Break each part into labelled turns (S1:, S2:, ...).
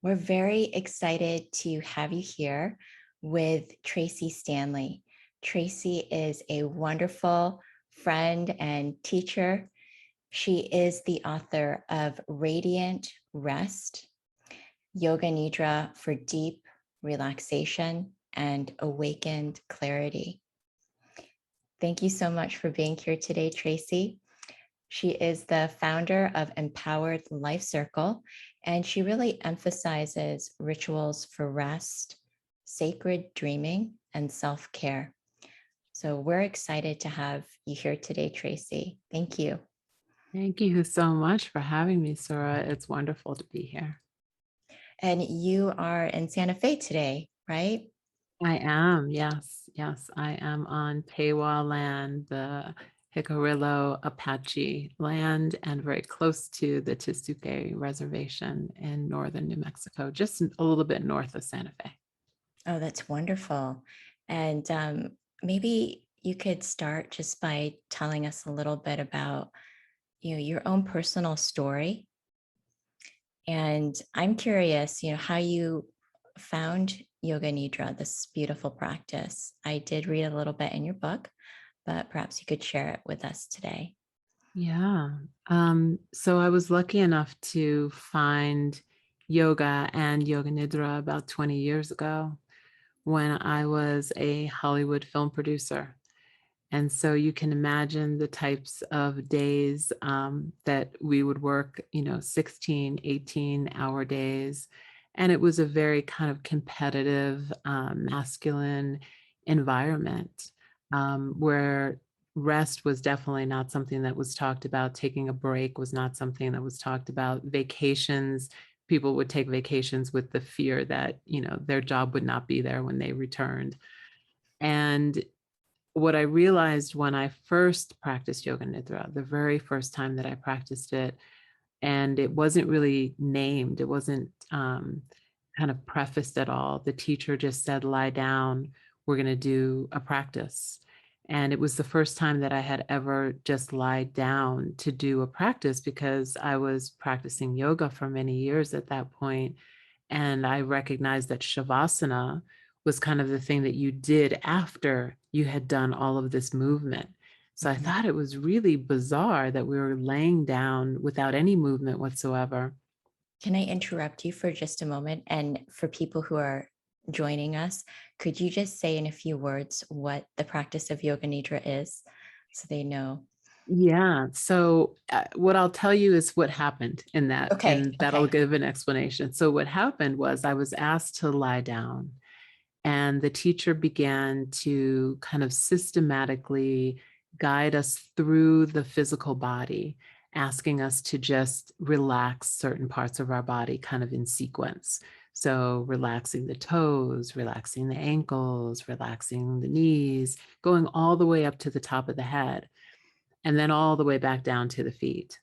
S1: We're very excited to have you here with Tracee Stanley. Tracee is a wonderful friend and teacher. She is the author of Radiant Rest, Yoga Nidra for Deep Relaxation and Awakened Clarity. Thank you so much for being here today, Tracee. She is the founder of Empowered Life Circle, and she really emphasizes rituals for rest, sacred dreaming, and self-care. So we're excited to have you here today, Tracee. Thank you.
S2: Thank you so much for having me, Sura. It's wonderful to be here.
S1: And you are in Santa Fe today, right?
S2: I am, yes, yes. I am on Paywa land, the Jicarillo Apache land, and very close to the Tesuque Reservation in northern New Mexico, just a little bit north of Santa Fe.
S1: Oh, that's wonderful. And maybe you could start just by telling us a little bit about your own personal story. And I'm curious, how you found Yoga Nidra, this beautiful practice. I did read a little bit in your book, but perhaps you could share it with us today.
S2: Yeah. So I was lucky enough to find yoga and Yoga Nidra about 20 years ago when I was a Hollywood film producer. And so you can imagine the types of days that we would work, 16, 18-hour days. And it was a very kind of competitive, masculine environment where rest was definitely not something that was talked about. Taking a break was not something that was talked about. Vacations, people would take vacations with the fear that, their job would not be there when they returned. And what I realized when I first practiced Yoga Nidra, the very first time that I practiced it, and it wasn't really named, it wasn't kind of prefaced at all. The teacher just said, lie down, we're going to do a practice. And it was the first time that I had ever just lied down to do a practice because I was practicing yoga for many years at that point. And I recognized that Shavasana was kind of the thing that you did after you had done all of this movement. So I
S1: Mhm.
S2: thought it was really bizarre that we were laying down without any movement whatsoever.
S1: Can I interrupt you for just a moment? And for people who are joining us, could you just say in a few words what the practice of Yoga Nidra is so they know?
S2: Yeah. So what I'll tell you is what happened in that,
S1: Okay.
S2: and that'll
S1: Okay.
S2: give an explanation. So what happened was I was asked to lie down, and the teacher began to kind of systematically guide us through the physical body, asking us to just relax certain parts of our body kind of in sequence. So, relaxing the toes, relaxing the ankles, relaxing the knees, going all the way up to the top of the head, and then all the way back down to the feet.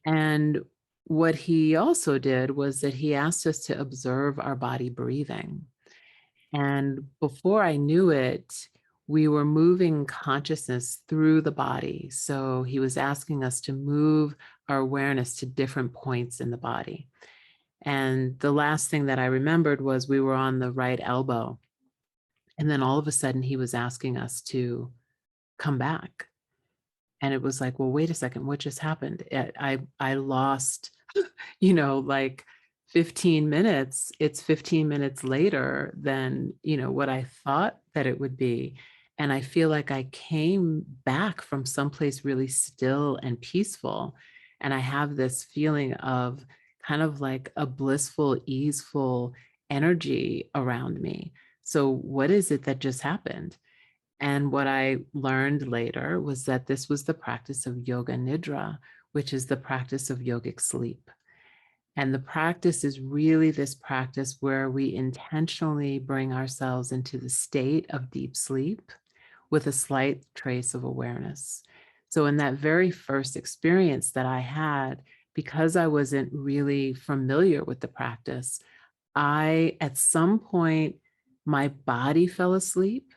S2: And what he also did was that he asked us to observe our body breathing. And before I knew it, we were moving consciousness through the body. So he was asking us to move our awareness to different points in the body. And the last thing that I remembered was we were on the right elbow. And then all of a sudden, he was asking us to come back. And it was like, well, wait a second, what just happened? I lost, like 15 minutes. It's 15 minutes later than, what I thought that it would be. And I feel like I came back from someplace really still and peaceful. And I have this feeling of kind of like a blissful, easeful energy around me. So what is it that just happened? And what I learned later was that this was the practice of Yoga Nidra, which is the practice of yogic sleep. And the practice is really this practice where we intentionally bring ourselves into the state of deep sleep with a slight trace of awareness. So, in that very first experience that I had, because I wasn't really familiar with the practice, at some point, my body fell asleep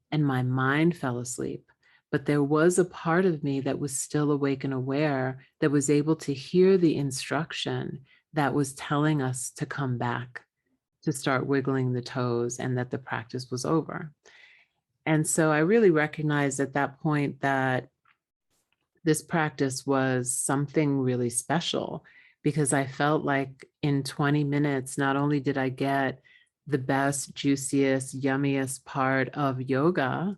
S2: and my mind fell asleep. But there was a part of me that was still awake and aware that was able to hear the instruction that was telling us to come back, to start wiggling the toes, and that the practice was over. And so I really recognized at that point that this practice was something really special, because I felt like in 20 minutes, not only did I get the best, juiciest, yummiest part of yoga,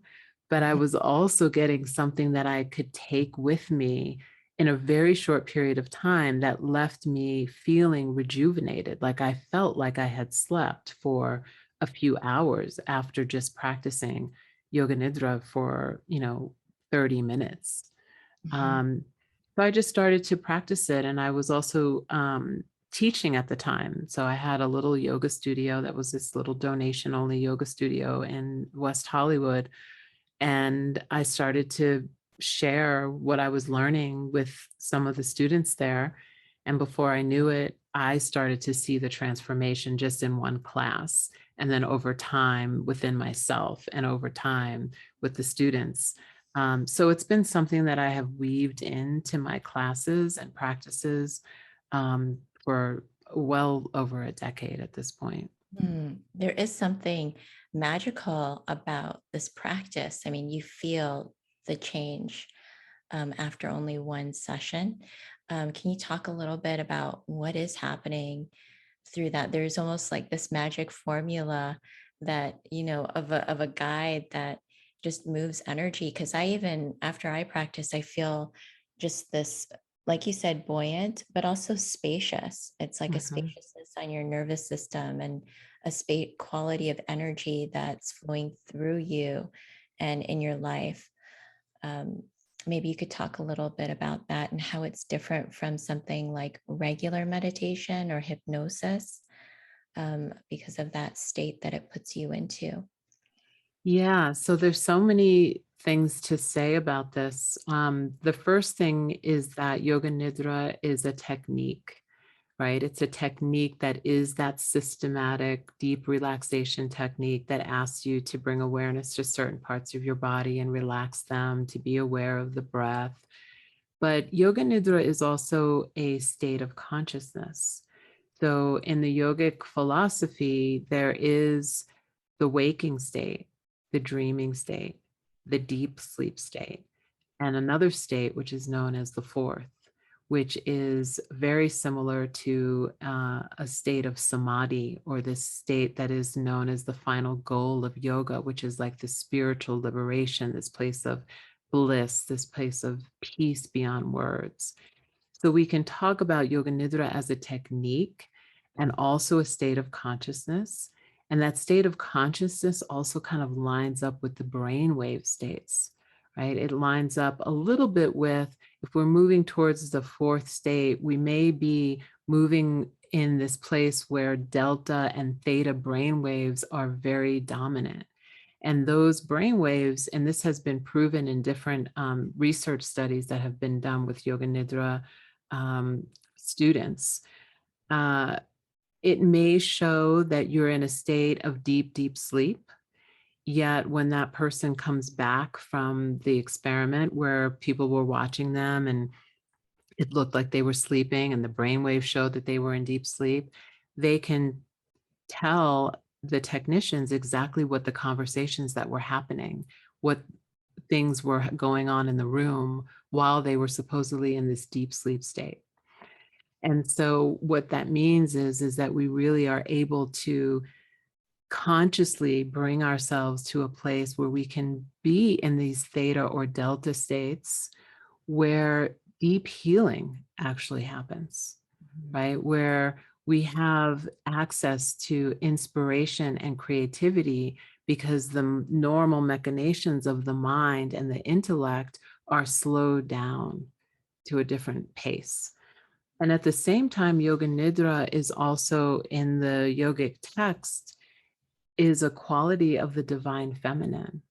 S2: but I was also getting something that I could take with me in a very short period of time that left me feeling rejuvenated. Like I felt like I had slept for a few hours after just practicing yoga nidra for, 30 minutes.
S1: Mhm.
S2: Um, so I just started to practice it. And I was also teaching at the time. So I had a little yoga studio that was this little donation only yoga studio in West Hollywood. And I started to share what I was learning with some of the students there. And before I knew it, I started to see the transformation just in one class. And then over time within myself, and over time with the students. So it's been something that I have weaved into my classes and practices for well over a decade at this point.
S1: There is something magical about this practice. I mean, you feel the change after only one session. Can you talk a little bit about what is happening through that? There's almost like this magic formula that, of a guide that just moves energy. Cause I even, after I practice, I feel just this, like you said, buoyant, but also spacious. It's like a
S2: Mhm.
S1: spaciousness on your nervous system and a space quality of energy that's flowing through you and in your life. Um, Maybe you could talk a little bit about that and how it's different from something like regular meditation or hypnosis, because of that state that it puts you into.
S2: Yeah, so there's so many things to say about this. The first thing is that yoga nidra is a technique, right? It's a technique that is that systematic, deep relaxation technique that asks you to bring awareness to certain parts of your body and relax them, to be aware of the breath. But yoga nidra is also a state of consciousness. So in the yogic philosophy, there is the waking state, the dreaming state, the deep sleep state, and another state, which is known as the fourth, which is very similar to a state of samadhi, or this state that is known as the final goal of yoga, which is like the spiritual liberation, this place of bliss, this place of peace beyond words. So we can talk about yoga nidra as a technique and also a state of consciousness. And that state of consciousness also kind of lines up with the brainwave states, right? It lines up a little bit with, if we're moving towards the fourth state, we may be moving in this place where delta and theta brainwaves are very dominant. And those brainwaves, and this has been proven in different research studies that have been done with yoga nidra students, uh, it may show that you're in a state of deep, deep sleep. Yet when that person comes back from the experiment where people were watching them and it looked like they were sleeping and the brainwave showed that they were in deep sleep, they can tell the technicians exactly what the conversations that were happening, what things were going on in the room while they were supposedly in this deep sleep state. And so what that means is that we really are able to consciously bring ourselves to a place where we can be in these theta or delta states where deep healing actually happens,
S1: Mhm.
S2: right? Where we have access to inspiration and creativity because the normal machinations of the mind and the intellect are slowed down to a different pace. And at the same time, yoga nidra is also in the yogic text is a quality of the divine feminine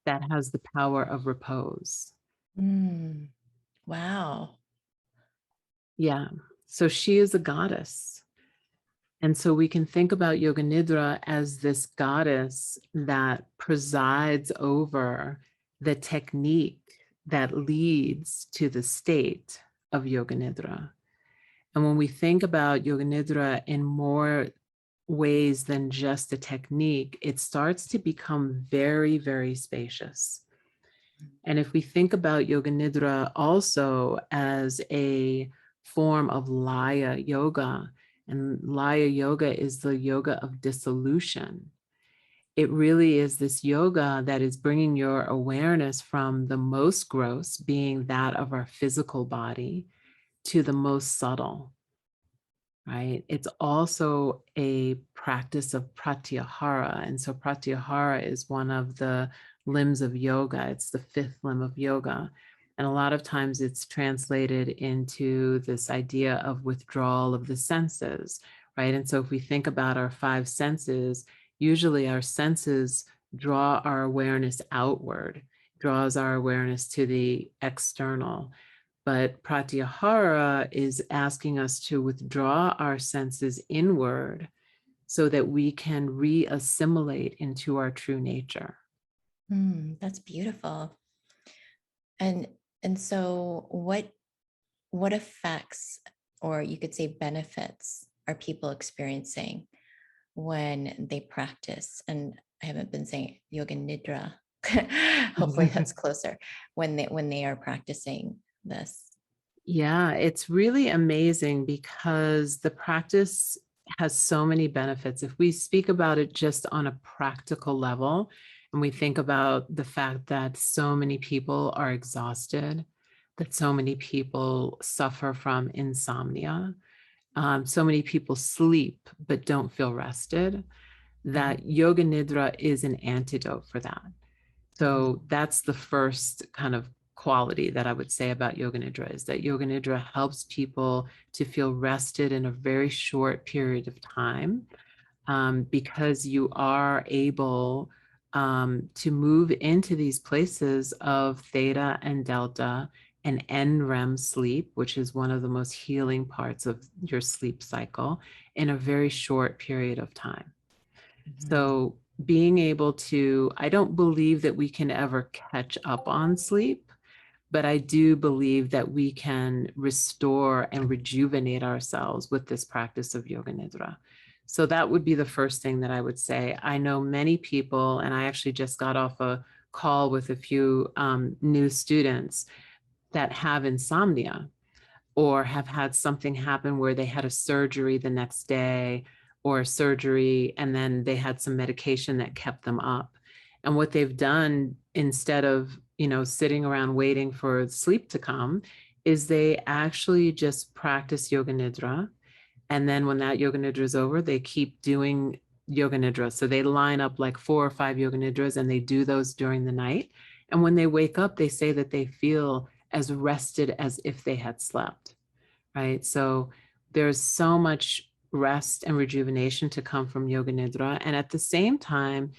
S2: that has the power of repose.
S1: Mm, wow.
S2: Yeah. So she is a goddess. And so we can think about yoga nidra as this goddess that presides over the technique that leads to the state of yoga nidra. And when we think about Yoga Nidra in more ways than just a technique, it starts to become very, very spacious. And if we think about Yoga Nidra also as a form of Laya yoga, and Laya yoga is the yoga of dissolution. It really is this yoga that is bringing your awareness from the most gross, being that of our physical body, to the most subtle, right? It's also a practice of pratyahara. And so pratyahara is one of the limbs of yoga. It's the fifth limb of yoga. And a lot of times it's translated into this idea of withdrawal of the senses, right? And so if we think about our five senses, usually our senses draw our awareness outward, draws our awareness to the external. But pratyahara is asking us to withdraw our senses inward so that we can re-assimilate into our true nature.
S1: That's beautiful. And so what effects, or you could say benefits, are people experiencing when they practice? And I haven't been saying yoga nidra. Hopefully that's closer when they are practicing this.
S2: Yeah, it's really amazing because the practice has so many benefits. If we speak about it just on a practical level, and we think about the fact that so many people are exhausted, that so many people suffer from insomnia, so many people sleep but don't feel rested, that yoga nidra is an antidote for that.
S1: Mhm.
S2: So that's the first kind of quality that I would say about Yoga Nidra, is that Yoga Nidra helps people to feel rested in a very short period of time, because you are able to move into these places of theta and delta and NREM sleep, which is one of the most healing parts of your sleep cycle, in a very short period of time.
S1: Mhm.
S2: So being able to, I don't believe that we can ever catch up on sleep, but I do believe that we can restore and rejuvenate ourselves with this practice of Yoga Nidra. So that would be the first thing that I would say. I know many people, and I actually just got off a call with a few new students that have insomnia, or have had something happen where they had a surgery the next day, or a surgery and then they had some medication that kept them up. And what they've done, instead of, sitting around waiting for sleep to come, is they actually just practice yoga nidra. And then when that yoga nidra is over, they keep doing yoga nidra. So they line up like 4 or 5 yoga nidras and they do those during the night. And when they wake up, they say that they feel as rested as if they had slept, right? So there's so much rest and rejuvenation to come from yoga nidra. And at the same time,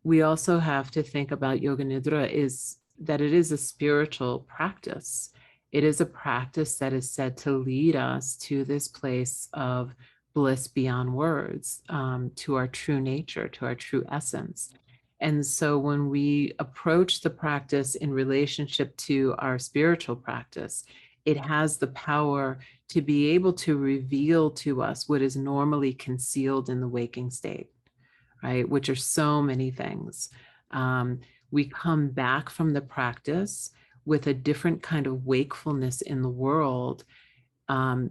S2: we also have to think about yoga nidra is that it is a spiritual practice. It is a practice that is said to lead us to this place of bliss beyond words, to our true nature, to our true essence. And so when we approach the practice in relationship to our spiritual practice, it has the power to be able to reveal to us what is normally concealed in the waking state, right? Which are so many things. We come back from the practice with a different kind of wakefulness in the world,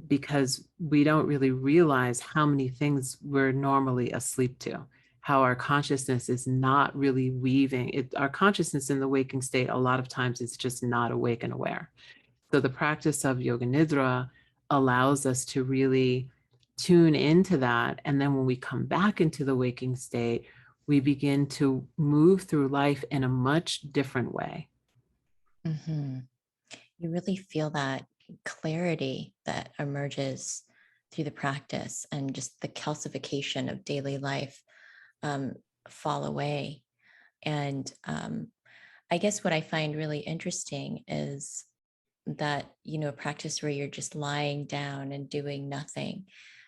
S2: because we don't really realize how many things we're normally asleep to, how our consciousness is not really weaving it. Our consciousness in the waking state, a lot of times, is just not awake and aware. So the practice of yoga nidra allows us to really tune into that. And then when we come back into the waking state, we begin to move through life in a much different way.
S1: Mhm. You really feel that clarity that emerges through the practice, and just the calcification of daily life um, fall away. And I guess what I find really interesting is that, a practice where you're just lying down and doing nothing,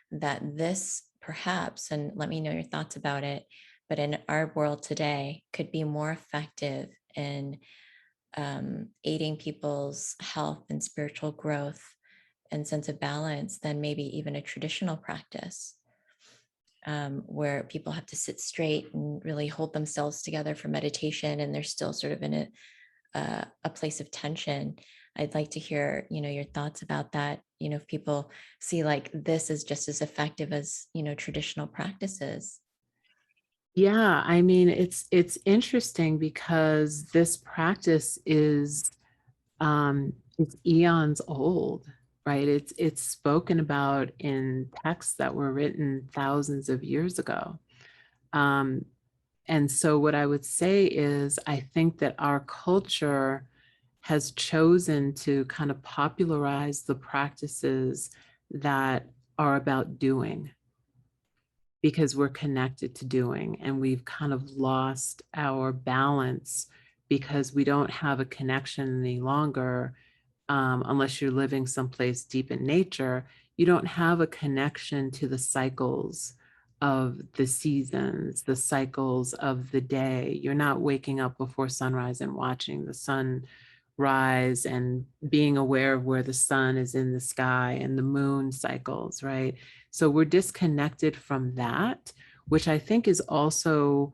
S1: that this perhaps, and let me know your thoughts about it, but in our world today could be more effective in aiding people's health and spiritual growth and sense of balance than maybe even a traditional practice, where people have to sit straight and really hold themselves together for meditation, and they're still sort of in a place of tension. I'd like to hear, your thoughts about that. If people see like this is just as effective as, traditional practices.
S2: Yeah, I mean, it's interesting because this practice is it's eons old, right? It's spoken about in texts that were written thousands of years ago. Um, and so what I would say is I think that our culture has chosen to kind of popularize the practices that are about doing, because we're connected to doing, and we've kind of lost our balance because we don't have a connection any longer. Unless you're living someplace deep in nature, you don't have a connection to the cycles of the seasons, the cycles of the day. You're not waking up before sunrise and watching the sun rise and being aware of where the sun is in the sky and the moon cycles, right? So we're disconnected from that, which I think is also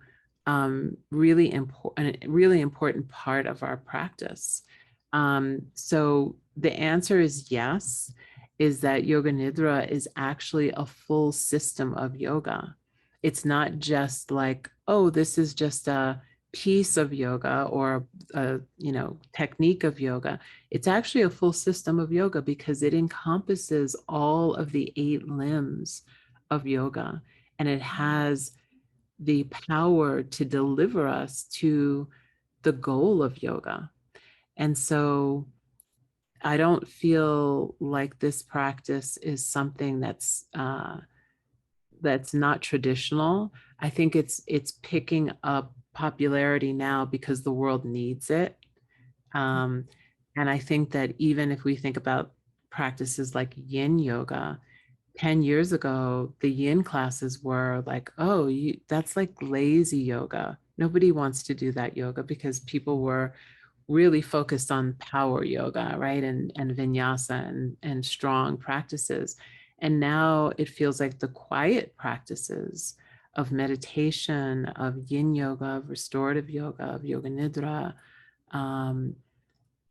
S2: really important, a really important part of our practice. So the answer is yes, is that Yoga Nidra is actually a full system of yoga. It's not just like, oh, this is just a piece of yoga or a technique of yoga. It's actually a full system of yoga because it encompasses all of the 8 limbs of yoga, and it has the power to deliver us to the goal of yoga. And so I don't feel like this practice is something that's not traditional. I think it's picking up popularity now because the world needs it. Um, and I think that even if we think about practices like yin yoga, 10 years ago, the yin classes were like, oh, that's like lazy yoga. Nobody wants to do that yoga because people were really focused on power yoga, right? And vinyasa and strong practices. And now it feels like the quiet practices of meditation, of yin yoga, of restorative yoga, of yoga nidra, um,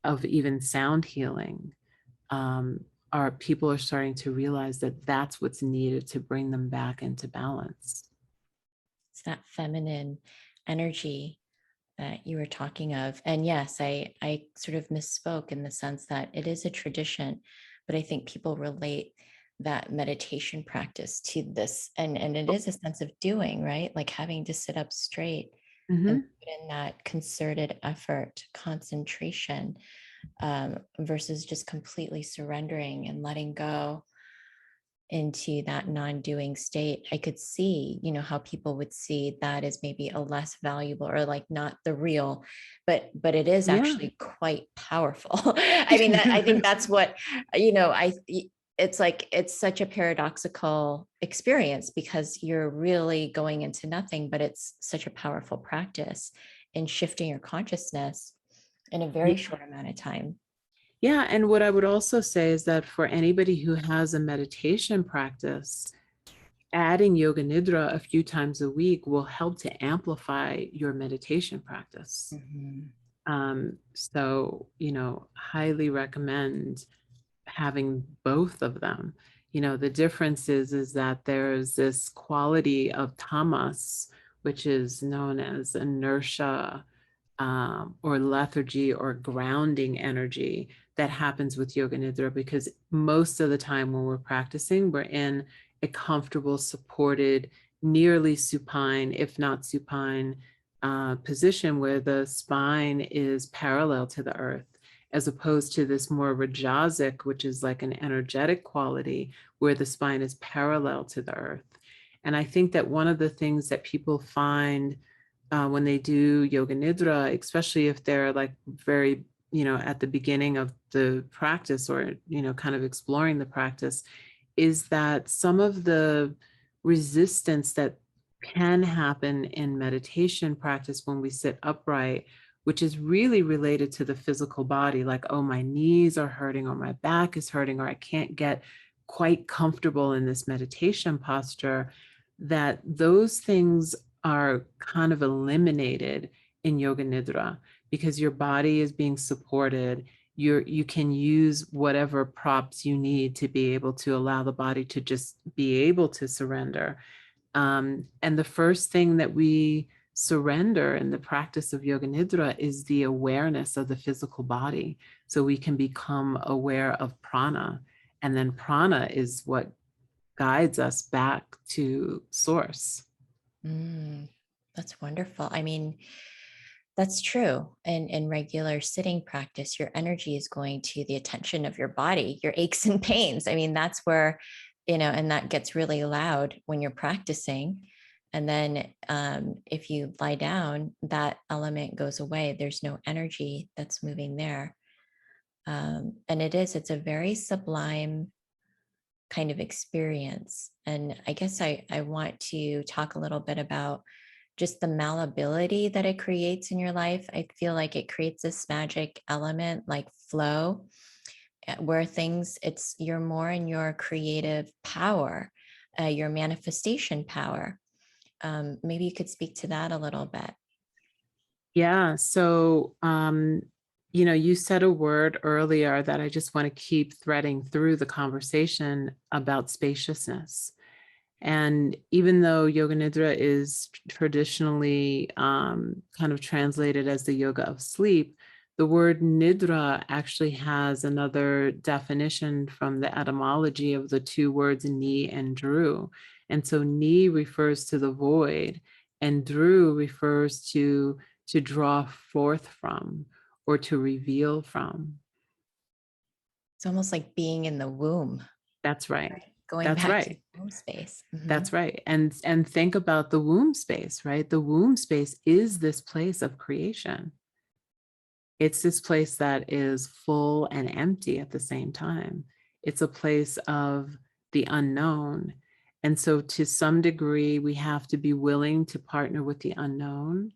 S2: of even sound healing, people are starting to realize that that's what's needed to bring them back into balance.
S1: It's that feminine energy that you were talking of. And yes, I sort of misspoke in the sense that it is a tradition, but I think people relate that meditation practice to this, and it is a sense of doing, right? Like having to sit up straight and
S2: Mm-hmm.
S1: put in that concerted effort, concentration, versus just completely surrendering and letting go into that non-doing state. I could see, how people would see that as maybe a less valuable or like not the real, but it is
S2: Yeah.
S1: actually quite powerful. I mean, I think that's what, I it's like it's such a paradoxical experience because you're really going into nothing, but it's such a powerful practice in shifting your consciousness in a very short amount of time.
S2: Yeah. And what I would also say is that for anybody who has a meditation practice, adding yoga nidra a few times a week will help to amplify your meditation practice.
S1: Mhm.
S2: So, highly recommend having both of them. The difference is that there's this quality of tamas, which is known as inertia, or lethargy or grounding energy that happens with yoga nidra, because most of the time when we're practicing, we're in a comfortable, supported, nearly supine, if not supine, position where the spine is parallel to the earth, as opposed to this more rajasic, which is like an energetic quality where the spine is parallel to the earth. And I think that one of the things that people find when they do yoga nidra, especially if they're like very, at the beginning of the practice or, kind of exploring the practice, is that some of the resistance that can happen in meditation practice when we sit upright which is really related to the physical body, like, oh, my knees are hurting, or my back is hurting, or I can't get quite comfortable in this meditation posture, that those things are kind of eliminated in Yoga Nidra, because your body is being supported. You can use whatever props you need to be able to allow the body to just be able to surrender. And the first thing that we surrender in the practice of Yoga Nidra is the awareness of the physical body, so we can become aware of prana. And then prana is what guides us back to source.
S1: Mm, that's wonderful. I mean, that's true. And in regular sitting practice, your energy is going to the attention of your body, your aches and pains. I mean, that's where, and that gets really loud when you're practicing. And then if you lie down, that element goes away. There's no energy that's moving there. And it's a very sublime kind of experience. And I guess I want to talk a little bit about just the malleability that it creates in your life. I feel like it creates this magic element like flow, where you're more in your creative power, your manifestation power. Maybe you could speak to that a little bit.
S2: Yeah. So, you said a word earlier that I just want to keep threading through the conversation about spaciousness. And even though Yoga Nidra is traditionally kind of translated as the yoga of sleep, the word Nidra actually has another definition from the etymology of the two words ni and dru. And so ni refers to the void, and dru refers to draw forth from, or to reveal from.
S1: It's almost like being in the womb,
S2: That's right.
S1: right? Going
S2: That's
S1: back to
S2: right.
S1: the womb space. Mhm.
S2: That's right. And think about the womb space, right? The womb space is this place of creation. It's this place that is full and empty at the same time. It's a place of the unknown. And so to some degree, we have to be willing to partner with the unknown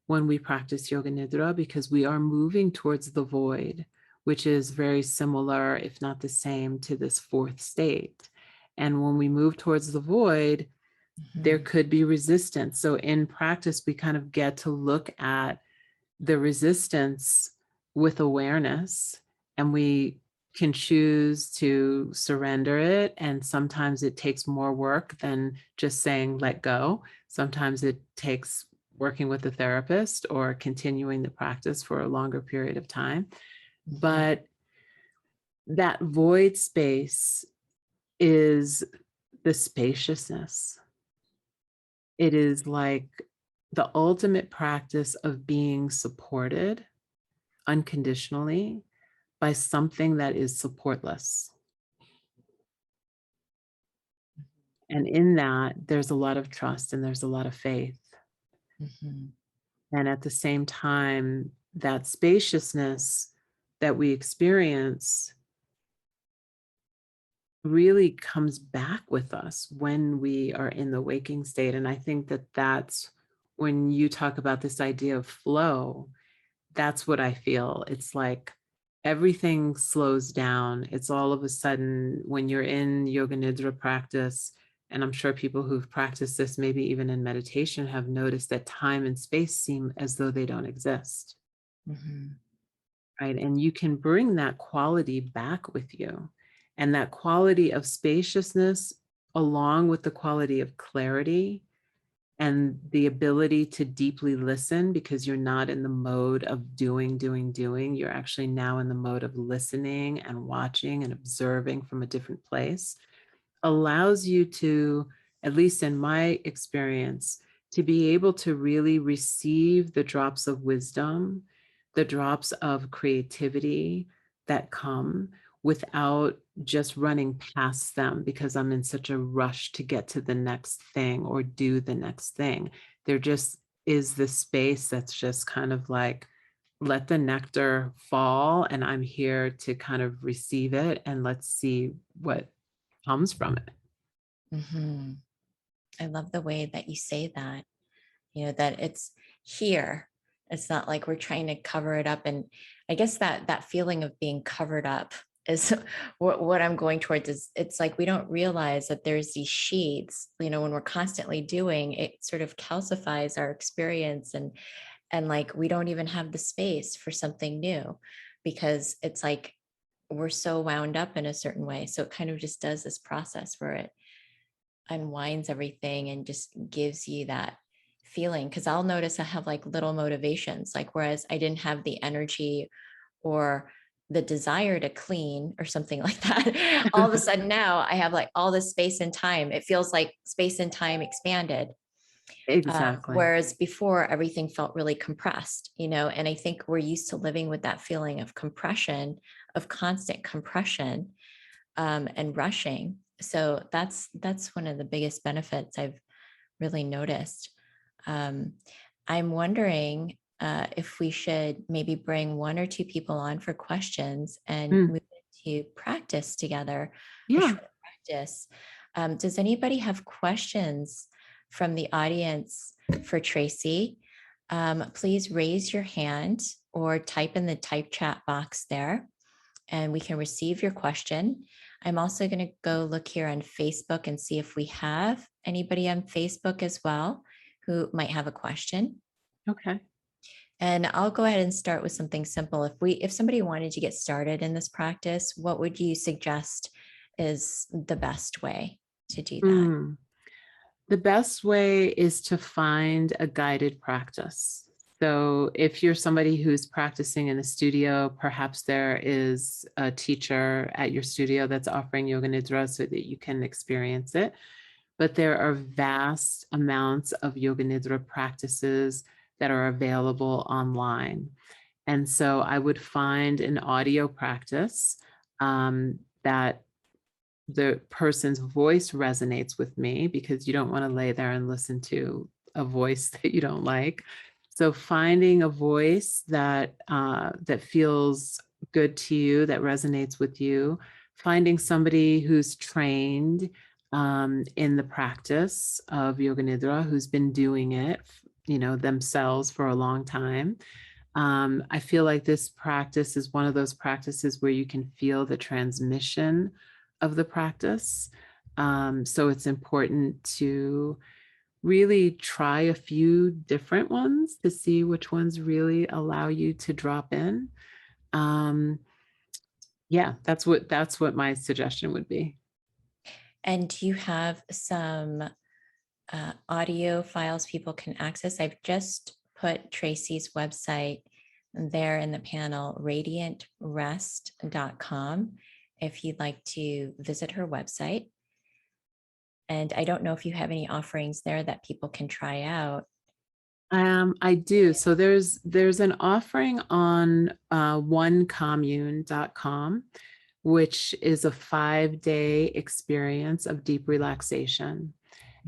S2: when we practice Yoga Nidra, because we are moving towards the void, which is very similar, if not the same, to this fourth state. And when we move towards the void, there
S1: Mhm.
S2: could be resistance. So in practice, we kind of get to look at the resistance with awareness, and we can choose to surrender it. And sometimes it takes more work than just saying, let go. Sometimes it takes working with a therapist or continuing the practice for a longer period of time.
S1: Mhm.
S2: But that void space is the spaciousness. It is like the ultimate practice of being supported unconditionally by something that is supportless. And in that, there's a lot of trust and there's a lot of faith.
S1: Mhm.
S2: And at the same time, that spaciousness that we experience really comes back with us when we are in the waking state. And I think that that's when you talk about this idea of flow, that's what I feel. It's like everything slows down. It's all of a sudden when you're in Yoga Nidra practice, and I'm sure people who've practiced this, maybe even in meditation, have noticed that time and space seem as though they don't exist,
S1: Mhm.
S2: right? And you can bring that quality back with you. And that quality of spaciousness, along with the quality of clarity, and the ability to deeply listen, because you're not in the mode of doing. You're actually now in the mode of listening and watching and observing from a different place, allows you to, at least in my experience, to be able to really receive the drops of wisdom, the drops of creativity that come, without just running past them because I'm in such a rush to get to the next thing or do the next thing. There just is this space that's just kind of like, let the nectar fall, and I'm here to kind of receive it, and let's see what comes from it.
S1: Mhm. I love the way that you say that, that it's here. It's not like we're trying to cover it up. And I guess that feeling of being covered up is what I'm going towards. Is it's like we don't realize that there's these sheets, when we're constantly doing it, sort of calcifies our experience, and like we don't even have the space for something new, because it's like we're so wound up in a certain way. So it kind of just does this process where it unwinds everything and just gives you that feeling. Because I'll notice I have like little motivations, like whereas I didn't have the energy or the desire to clean or something like that, all of a sudden now I have like all this space and time. It feels like space and time expanded.
S2: Exactly.
S1: Whereas before everything felt really compressed, and I think we're used to living with that feeling of compression, of constant compression, and rushing. So that's one of the biggest benefits I've really noticed. Um, I'm wondering if we should maybe bring one or two people on for questions and
S2: Mm,
S1: move into practice together, a
S2: yeah.
S1: short practice. Does anybody have questions from the audience for Tracee? Please raise your hand or type in the type chat box there, and we can receive your question. I'm also going to go look here on Facebook and see if we have anybody on Facebook as well who might have a question.
S2: Okay.
S1: And I'll go ahead and start with something simple. If somebody wanted to get started in this practice, what would you suggest is the best way to do that?
S2: Mm. The best way is to find a guided practice. So if you're somebody who's practicing in a studio, perhaps there is a teacher at your studio that's offering yoga nidra so that you can experience it. But there are vast amounts of yoga nidra practices that are available online. And so I would find an audio practice that the person's voice resonates with me, because you don't want to lay there and listen to a voice that you don't like. So finding a voice that feels good to you, that resonates with you, finding somebody who's trained in the practice of yoga nidra, who's been doing it, themselves for a long time. I feel like this practice is one of those practices where you can feel the transmission of the practice. So it's important to really try a few different ones to see which ones really allow you to drop in. Um, yeah, that's what my suggestion would be.
S1: And do you have some audio files people can access? I've just put Tracee's website there in the panel, radiantrest.com, if you'd like to visit her website. And I don't know if you have any offerings there that people can try out.
S2: I do. So there's an offering on onecommune.com, which is a 5-day experience of deep relaxation.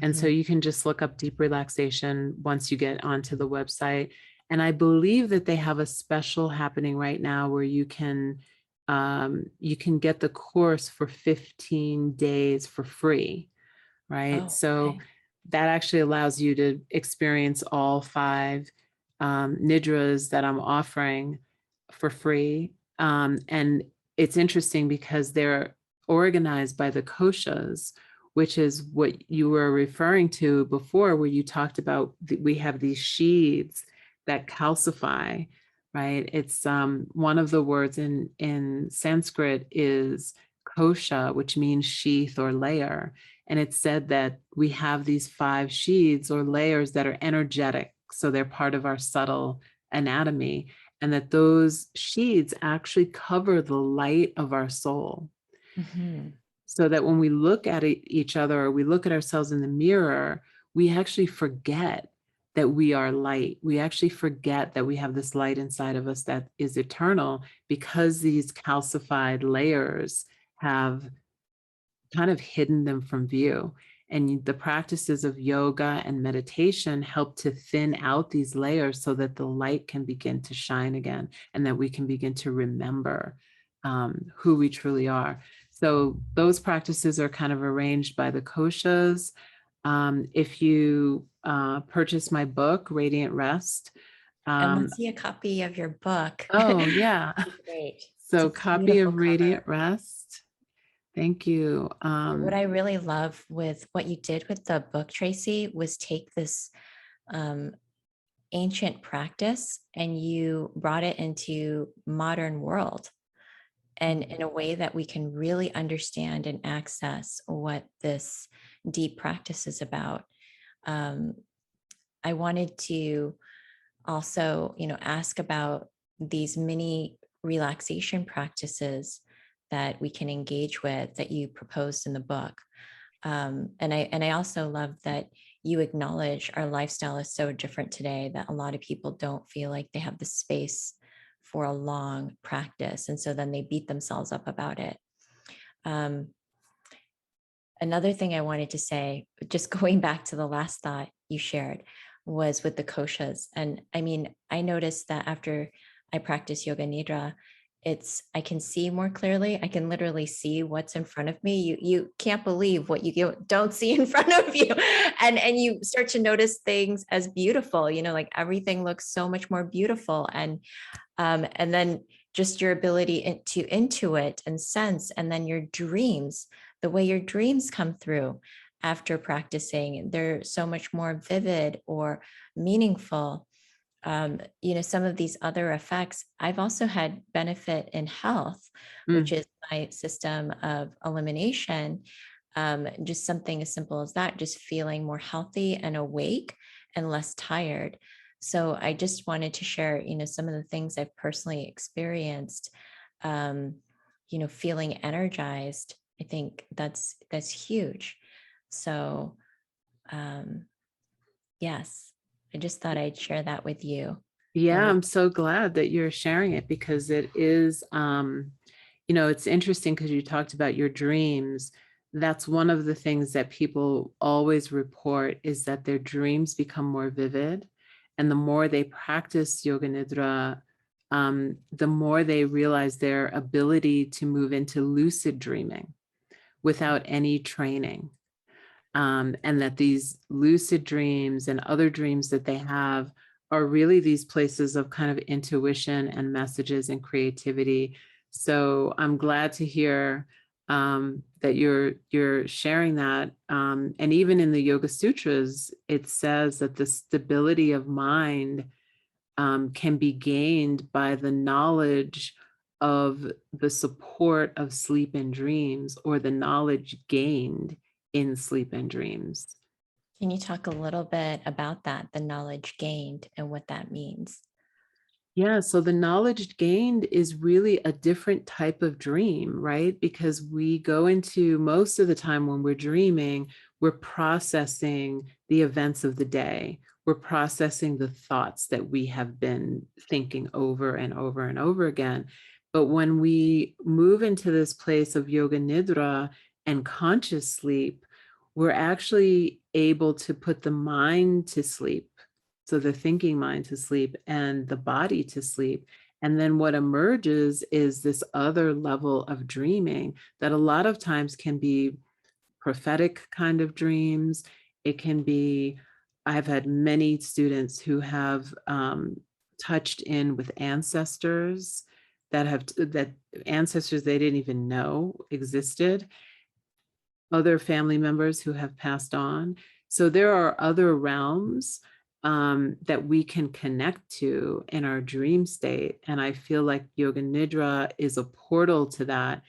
S2: And so
S1: Mhm.
S2: you can just look up deep relaxation once you get onto the website. And I believe that they have a special happening right now where you can get the course for 15 days for free, right?
S1: Oh,
S2: So
S1: okay.
S2: that actually allows you to experience all 5 nidras that I'm offering for free. And it's interesting because they're organized by the koshas, which is what you were referring to before, where you talked about we have these sheaths that calcify, right? It's one of the words in Sanskrit is kosha, which means sheath or layer. And it's said that we have these 5 sheaths or layers that are energetic. So they're part of our subtle anatomy. And that those sheaths actually cover the light of our soul.
S1: Mhm.
S2: So that when we look at each other or we look at ourselves in the mirror, we actually forget that we are light. We actually forget that we have this light inside of us that is eternal, because these calcified layers have kind of hidden them from view. And the practices of yoga and meditation help to thin out these layers so that the light can begin to shine again, and that we can begin to remember who we truly are. So those practices are kind of arranged by the koshas. If you purchase my book, Radiant Rest,
S1: I want to see a copy of your book.
S2: Oh, yeah.
S1: Great. It's
S2: So
S1: a
S2: copy
S1: beautiful
S2: of
S1: cover.
S2: Radiant Rest. Thank you.
S1: What I really love with what you did with the book, Tracee, was take this um, ancient practice and you brought it into modern world, and in a way that we can really understand and access what this deep practice is about. Um, I wanted to also, ask about these mini relaxation practices that we can engage with that you proposed in the book. And I also love that you acknowledge our lifestyle is so different today that a lot of people don't feel like they have the space for a long practice, and so then they beat themselves up about it. Um, Another thing I wanted to say, just going back to the last thought you shared, was with the koshas. And I mean, I noticed that after I practice yoga nidra, I can see more clearly. I can literally see what's in front of me. You can't believe what don't see in front of you. And you start to notice things as beautiful, like everything looks so much more beautiful. And then just your ability to intuit and sense, and then your dreams, the way your dreams come through after practicing, they're so much more vivid or meaningful. Some of these other effects, I've also had benefit in health, which
S2: mm,
S1: is my system of elimination. Just something as simple as that, just feeling more healthy and awake and less tired. So I just wanted to share, some of the things I've personally experienced. Um, feeling energized. I think that's huge. So um, yes, I just thought I'd share that with you.
S2: yeah,
S1: And with
S2: I'm so glad that you're sharing it because it is, it's interesting because you talked about your dreams. That's one of the things that people always report is that their dreams become more vivid. And the more they practice yoga nidra, the more they realize their ability to move into lucid dreaming without any training. And that these lucid dreams and other dreams that they have are really these places of kind of intuition and messages and creativity. So I'm glad to hear that you're sharing that. And even in the Yoga Sutras, it says that the stability of mind can be gained by the knowledge of the support of sleep and dreams, or the knowledge gained in sleep and dreams.
S1: Can you talk a little bit about that, the knowledge gained and what that means?
S2: Yeah, so the knowledge gained is really a different type of dream, right? Because we go into, most of the time when we're dreaming, we're processing the events of the day. We're processing the thoughts that we have been thinking over and over and over again. But when we move into this place of yoga nidra and conscious sleep, we're actually able to put the mind to sleep, so the thinking mind to sleep and the body to sleep. And then what emerges is this other level of dreaming that a lot of times can be prophetic kind of dreams. It can be, I've had many students who have touched in with ancestors that ancestors they didn't even know existed, other family members who have passed on. So there are other realms that we can connect to in our dream state. And I feel like Yoga Nidra is a portal to that.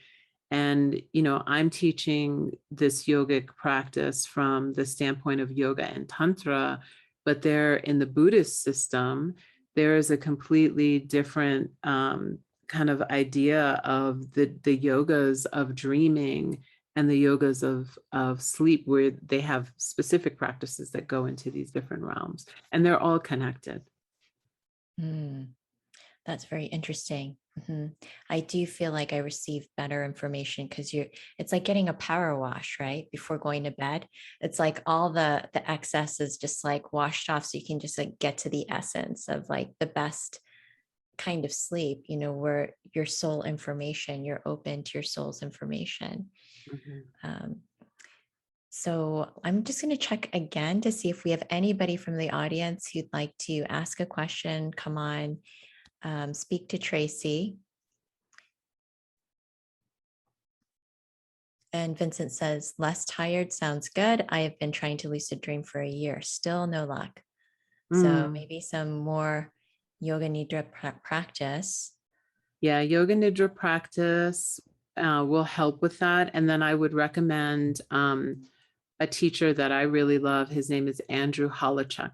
S2: And, I'm teaching this yogic practice from the standpoint of yoga and tantra, but there in the Buddhist system, there is a completely different kind of idea of the yogas of dreaming and the yogas of sleep, where they have specific practices that go into these different realms, and they're all connected.
S1: Mm, that's very interesting. Mhm. I do feel like I receive better information because it's like getting a power wash, right? Before going to bed. It's like all the excess is just like washed off. So you can just like get to the essence of like the best kind of sleep, where your soul information, you're open to your soul's information.
S2: Mhm.
S1: Um, So I'm just going to check again to see if we have anybody from the audience who'd like to ask a question, come on, speak to Tracee. And Vincent says, less tired sounds good. I have been trying to lucid dream for a year, still no luck. So
S2: Mm.
S1: maybe some more yoga nidra practice.
S2: Yeah, yoga nidra practice will help with that. And then I would recommend a teacher that I really love. His name is Andrew Holochuk,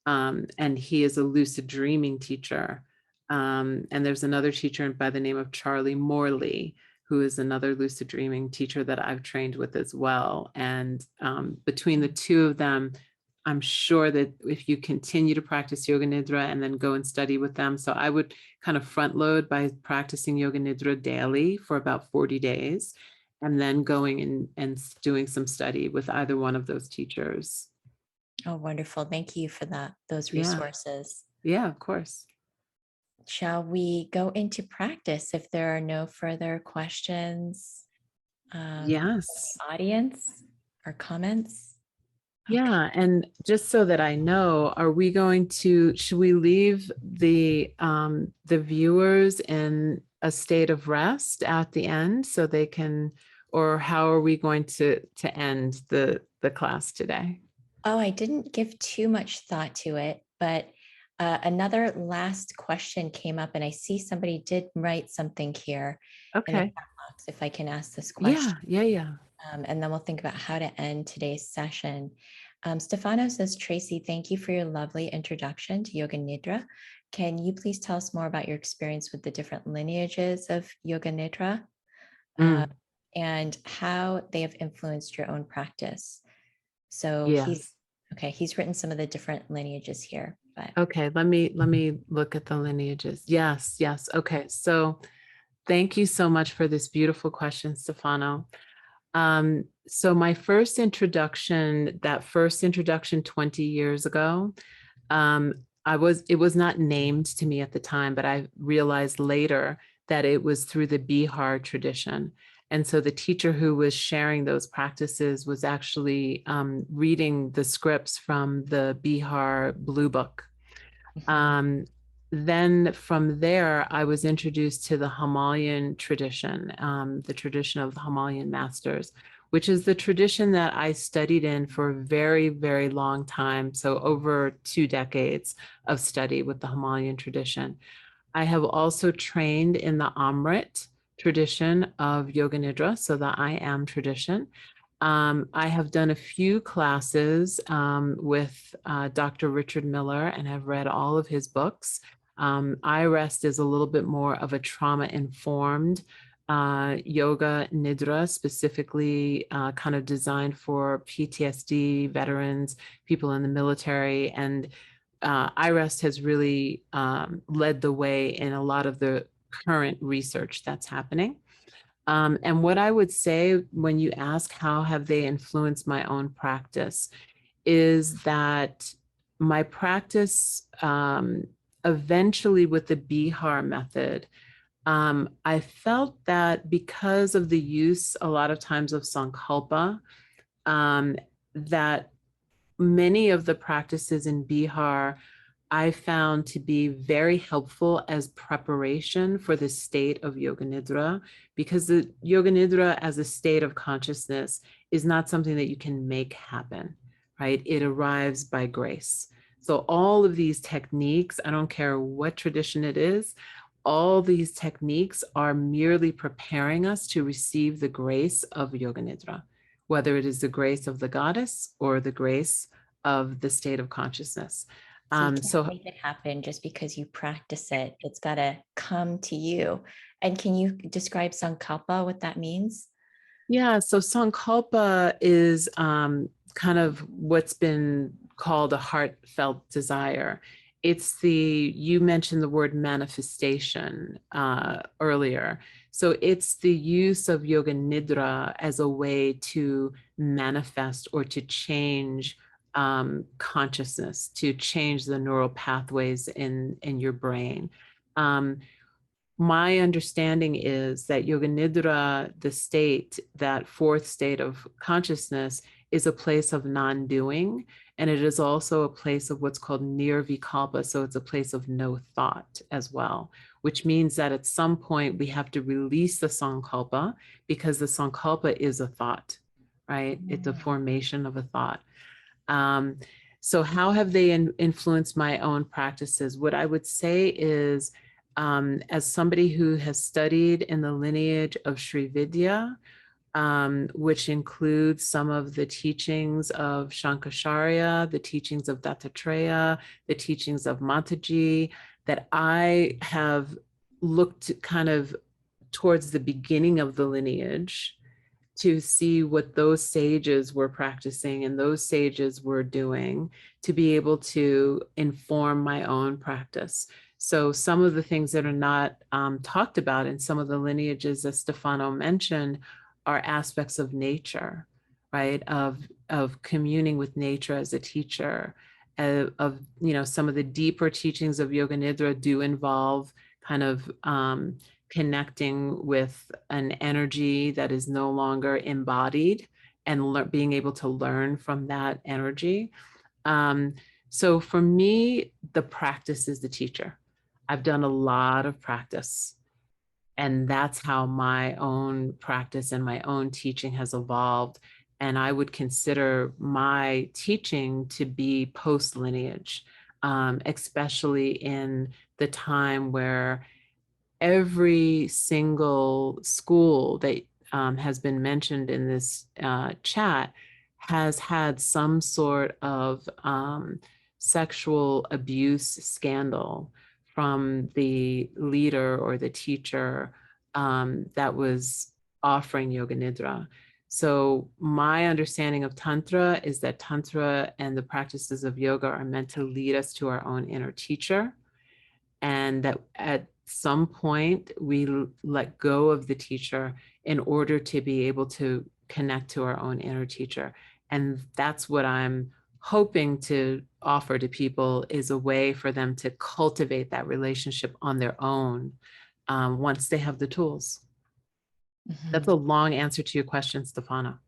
S2: and he is a lucid dreaming teacher. And there's another teacher by the name of Charlie Morley, who is another lucid dreaming teacher that I've trained with as well. And between the two of them, I'm sure that if you continue to practice yoga nidra and then go and study with them, so I would kind of front load by practicing yoga nidra daily for about 40 days, and then going and doing some study with either one of those teachers.
S1: Oh, wonderful. Thank you for those
S2: Yeah,
S1: resources.
S2: yeah, of course.
S1: Shall we go into practice if there are no further questions from
S2: Yes.
S1: the audience or comments? Okay.
S2: Yeah, and just so that I know, are we going to, should we leave the viewers in a state of rest at the end so they can, or how are we going to end the class today?
S1: Oh, I didn't give too much thought to it, but another last question came up, and I see somebody did write something here in the
S2: Okay.
S1: chat box. If I can ask this question,
S2: Yeah, yeah, yeah.
S1: and then we'll think about how to end today's session. Stefano says, Tracee, thank you for your lovely introduction to Yoga Nidra. Can you please tell us more about your experience with the different lineages of Yoga Nidra uh,
S2: Mm,
S1: and how they have influenced your own practice? So
S2: yes.
S1: he's written some of the different lineages here, but
S2: Okay, let me look at the lineages. Yes, yes. Okay. So thank you so much for this beautiful question, Stefano. So my first introduction, that first introduction 20 years ago, it was not named to me at the time, but I realized later that it was through the Bihar tradition. And so the teacher who was sharing those practices was actually reading the scripts from the Bihar Blue Book.
S1: mhm.
S2: Um, then from there, I was introduced to the Himalayan tradition, the tradition of the Himalayan masters, which is the tradition that I studied in for a very, very long time. So over 2 decades of study with the Himalayan tradition. I have also trained in the Amrit tradition of Yoga Nidra, so the I Am tradition. I have done a few classes with Dr. Richard Miller and have read all of his books. iRest is a little bit more of a trauma-informed yoga nidra, specifically kind of designed for PTSD veterans, people in the military. And iRest has really led the way in a lot of the current research that's happening. And what I would say when you ask how have they influenced my own practice is that my practice eventually with the Bihar method, I felt that because of the use a lot of times of Sanchalpa, um, that many of the practices in Bihar I found to be very helpful as preparation for the state of Yoga Nidra, because the Yoga Nidra as a state of consciousness is not something that you can make happen, right? It arrives by grace. So all of these techniques, I don't care what tradition it is, all these techniques are merely preparing us to receive the grace of Yoga Nidra, whether it is the grace of the goddess or the grace of the state of consciousness.
S1: So you can't
S2: So
S1: make it happen just because you practice it. It's got to come to you. And can you describe Sankalpa, what that means?
S2: yeah, so Sanchalpa is kind of what's been called a heartfelt desire. It's you mentioned the word manifestation earlier. So it's the use of Yoga Nidra as a way to manifest or to change consciousness, to change the neural pathways in your brain. Um, my understanding is that Yoga Nidra, the state, that fourth state of consciousness, is a place of non-doing, and it is also a place of what's called nirvikalpa. So it's a place of no thought as well, which means that at some point we have to release the Sanchalpa, because the Sanchalpa is a thought, right? It's a formation of a thought. So how have they influenced my own practices? What I would say is, as somebody who has studied in the lineage of Sri Vidya, which includes some of the teachings of Shankaracharya, the teachings of Dattatreya, the teachings of Mataji, that I have looked kind of towards the beginning of the lineage to see what those sages were practicing and those sages were doing, to be able to inform my own practice. So some of the things that are not talked about in some of the lineages that Stefano mentioned are aspects of nature, right? Of communing with nature as a teacher, of, you know, some of the deeper teachings of Yoga Nidra do involve kind of connecting with an energy that is no longer embodied, and being able to learn from that energy. So for me, the practice is the teacher. I've done a lot of practice, and that's how my own practice and my own teaching has evolved. And I would consider my teaching to be post lineage, especially in the time where every single school that has been mentioned in this chat has had some sort of sexual abuse scandal from the leader or the teacher that was offering Yoga Nidra. So my understanding of Tantra is that Tantra and the practices of yoga are meant to lead us to our own inner teacher, and that at some point we let go of the teacher in order to be able to connect to our own inner teacher. And that's what I'm hoping to offer to people, is a way for them to cultivate that relationship on their own once they have the tools. That's a long answer to your question, Stefano.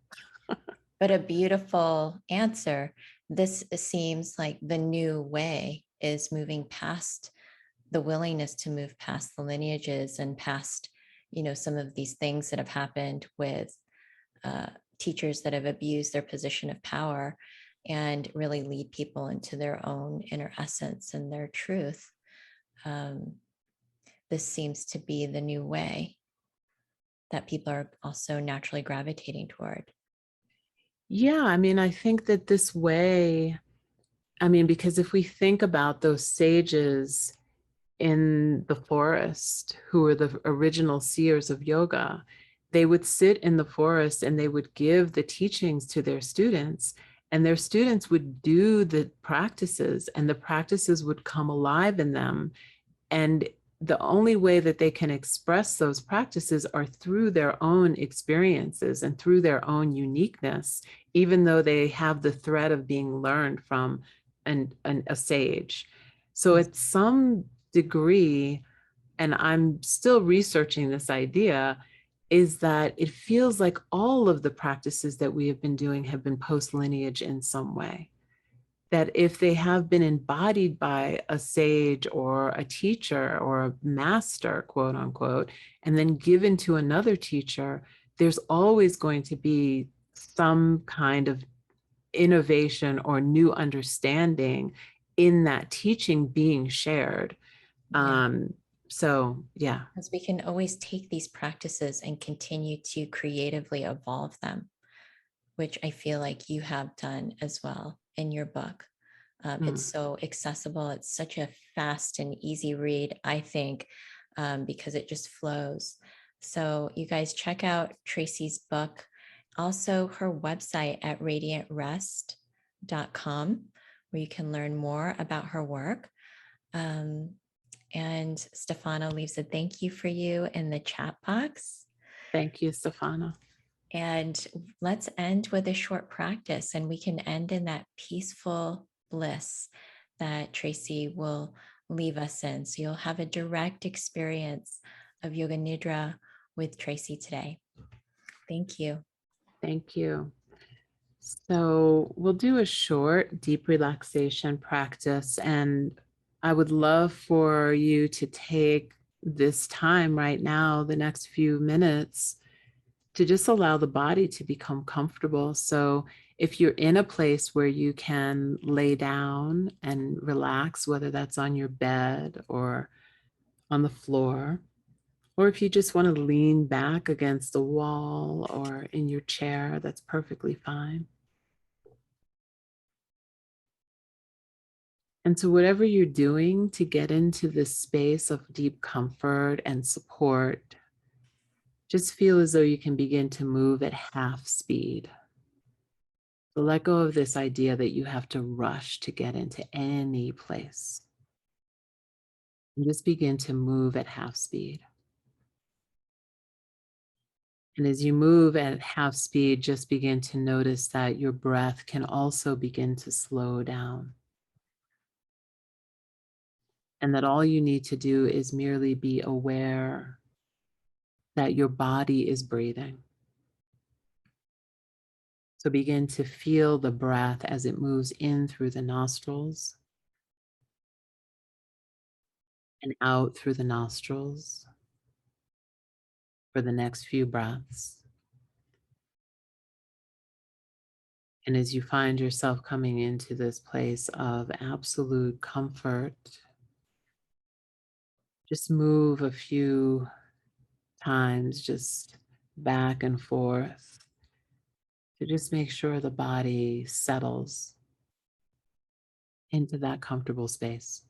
S1: But a beautiful answer. This seems like the new way is moving past the willingness to move past the lineages and past, you know, some of these things that have happened with teachers that have abused their position of power, and really lead people into their own inner essence and their truth. This seems to be the new way that people are also naturally gravitating toward.
S2: Yeah, I mean, I think that this way, I mean, because if we think about those sages in the forest who were the original seers of yoga, they would sit in the forest and they would give the teachings to their students, and their students would do the practices, and the practices would come alive in them. And the only way that they can express those practices are through their own experiences and through their own uniqueness, even though they have the thread of being learned from a sage. So at some degree, and I'm still researching this idea, is that it feels like all of the practices that we have been doing have been post lineage in some way. That if they have been embodied by a sage or a teacher or a master, quote unquote, and then given to another teacher, there's always going to be some kind of innovation or new understanding in that teaching being shared.
S1: Yeah.
S2: So yeah.
S1: Because we can always take these practices and continue to creatively evolve them, which I feel like you have done as well in your book. It's so accessible. It's such a fast and easy read, I think, because it just flows. So you guys check out Tracee's book, also her website at radiantrest.com, where you can learn more about her work. And Stefano leaves a thank you for you in the chat box.
S2: Thank you, Stefano.
S1: And let's end with a short practice, and we can end in that peaceful bliss that Tracee will leave us in. So you'll have a direct experience of Yoga Nidra with Tracee today. Thank you.
S2: Thank you. So we'll do a short, deep relaxation practice. And I would love for you to take this time right now, the next few minutes, to just allow the body to become comfortable. So if you're in a place where you can lay down and relax, whether that's on your bed or on the floor, or if you just want to lean back against the wall or in your chair, that's perfectly fine. And so, whatever you're doing to get into this space of deep comfort and support, just feel as though you can begin to move at half speed. So let go of this idea that you have to rush to get into any place. And just begin to move at half speed. And as you move at half speed, just begin to notice that your breath can also begin to slow down. And that all you need to do is merely be aware that your body is breathing. So begin to feel the breath as it moves in through the nostrils and out through the nostrils for the next few breaths. And as you find yourself coming into this place of absolute comfort, just move a few times, just back and forth, to just make sure the body settles into that comfortable space.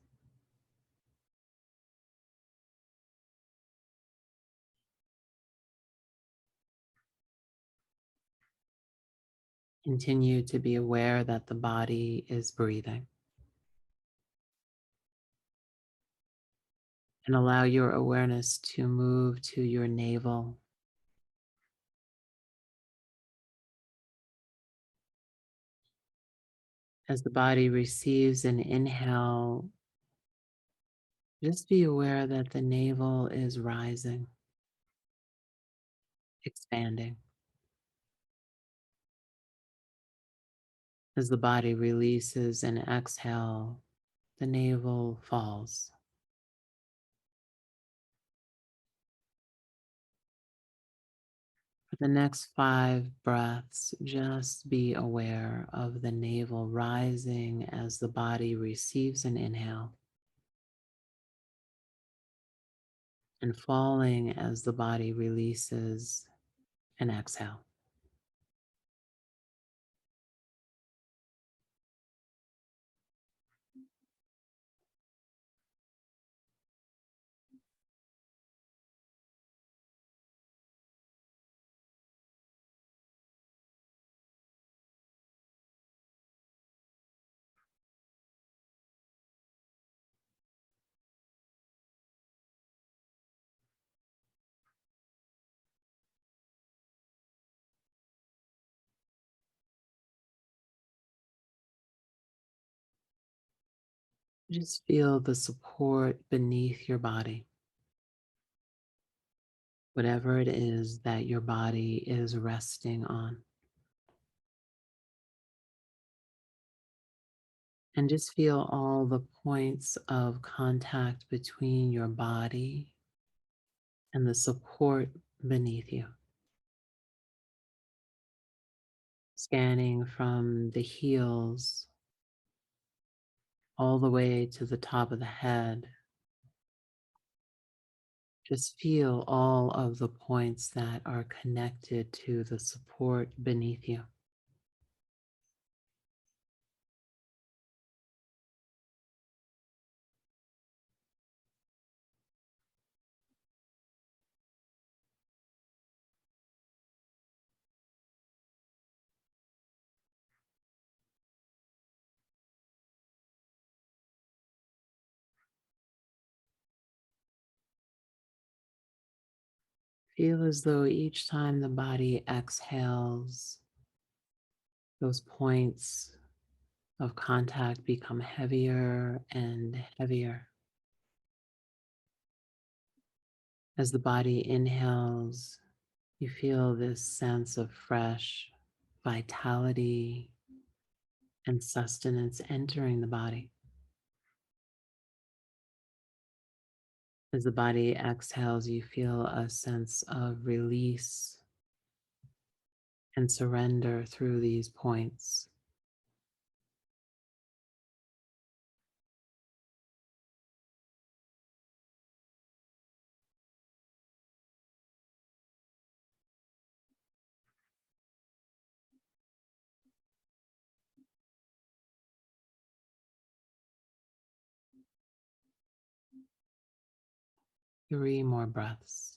S2: Continue to be aware that the body is breathing, and allow your awareness to move to your navel. As the body receives an inhale, just be aware that the navel is rising, expanding. As the body releases an exhale, the navel falls. For the next 5 breaths, just be aware of the navel rising as the body receives an inhale and falling as the body releases an exhale. Just feel the support beneath your body, whatever it is that your body is resting on. And just feel all the points of contact between your body and the support beneath you, scanning from the heels all the way to the top of the head. Just feel all of the points that are connected to the support beneath you. Feel as though each time the body exhales, those points of contact become heavier and heavier. As the body inhales, you feel this sense of fresh vitality and sustenance entering the body. As the body exhales, you feel a sense of release and surrender through these points. Three more breaths.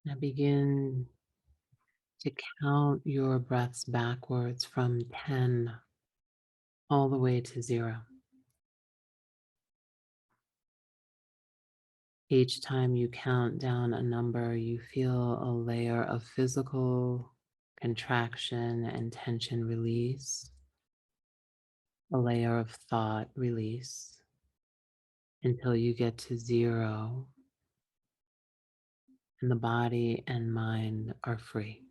S2: Now begin to count your breaths backwards from 10 all the way to 0. Each time you count down a number, you feel a layer of physical contraction and tension release, a layer of thought release until you get to 0 and the body and mind are free.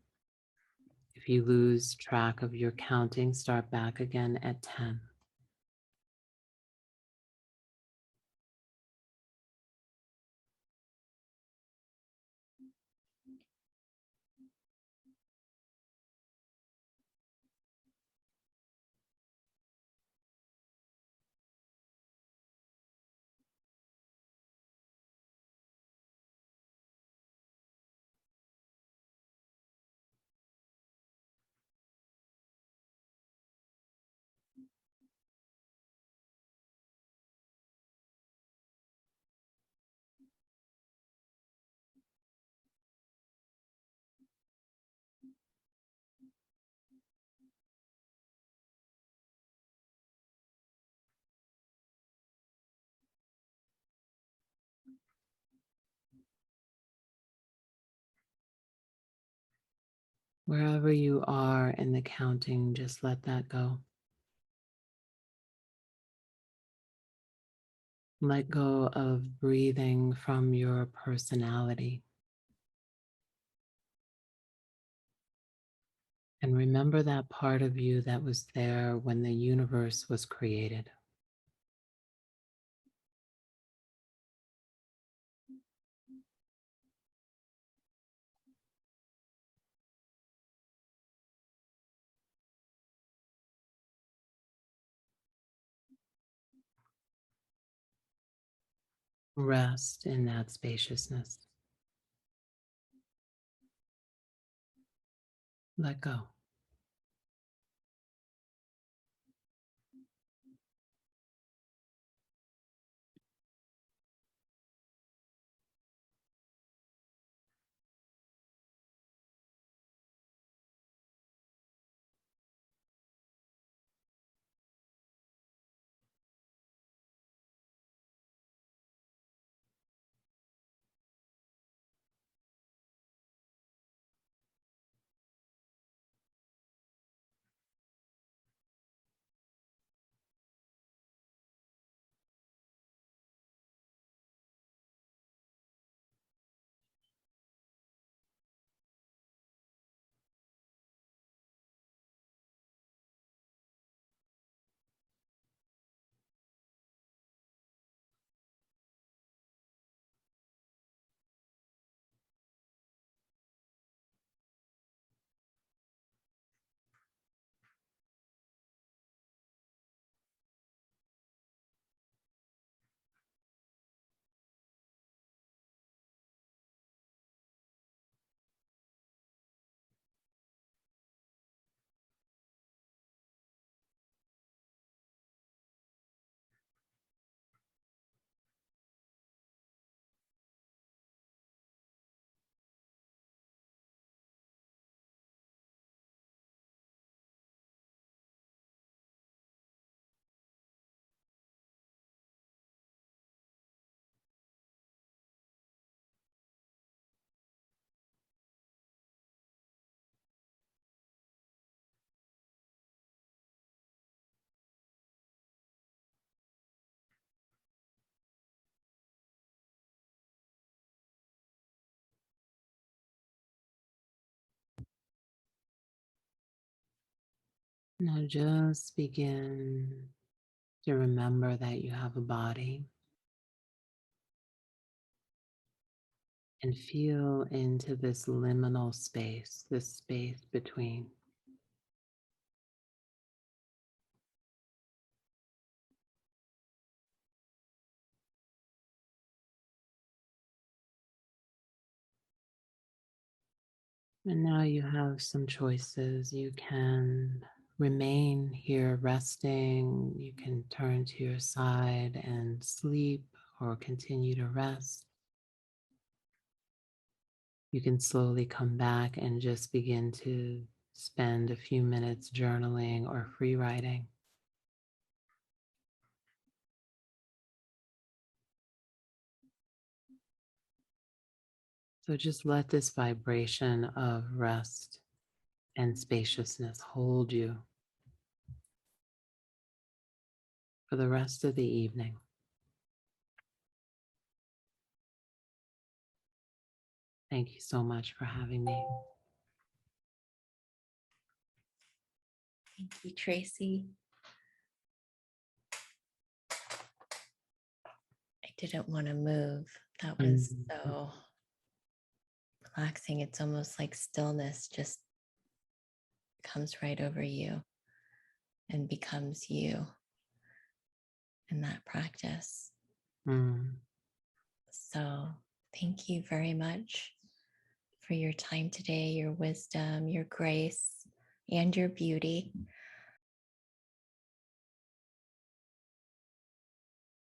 S2: If you lose track of your counting, start back again at 10. Wherever you are in the counting, just let that go. Let go of breathing from your personality. And remember that part of you that was there when the universe was created. Rest in that spaciousness. Let go. Now just begin to remember that you have a body and feel into this liminal space, this space between. And now you have some choices. You can remain here resting. You can turn to your side and sleep or continue to rest. You can slowly come back and just begin to spend a few minutes journaling or free writing. So just let this vibration of rest and spaciousness hold you for the rest of the evening. Thank you so much for having me.
S1: Thank you, Tracee. I didn't want to move. That was so relaxing. It's almost like stillness just comes right over you and becomes you in that practice.
S2: Mm.
S1: So thank you very much for your time today, your wisdom, your grace, and your beauty.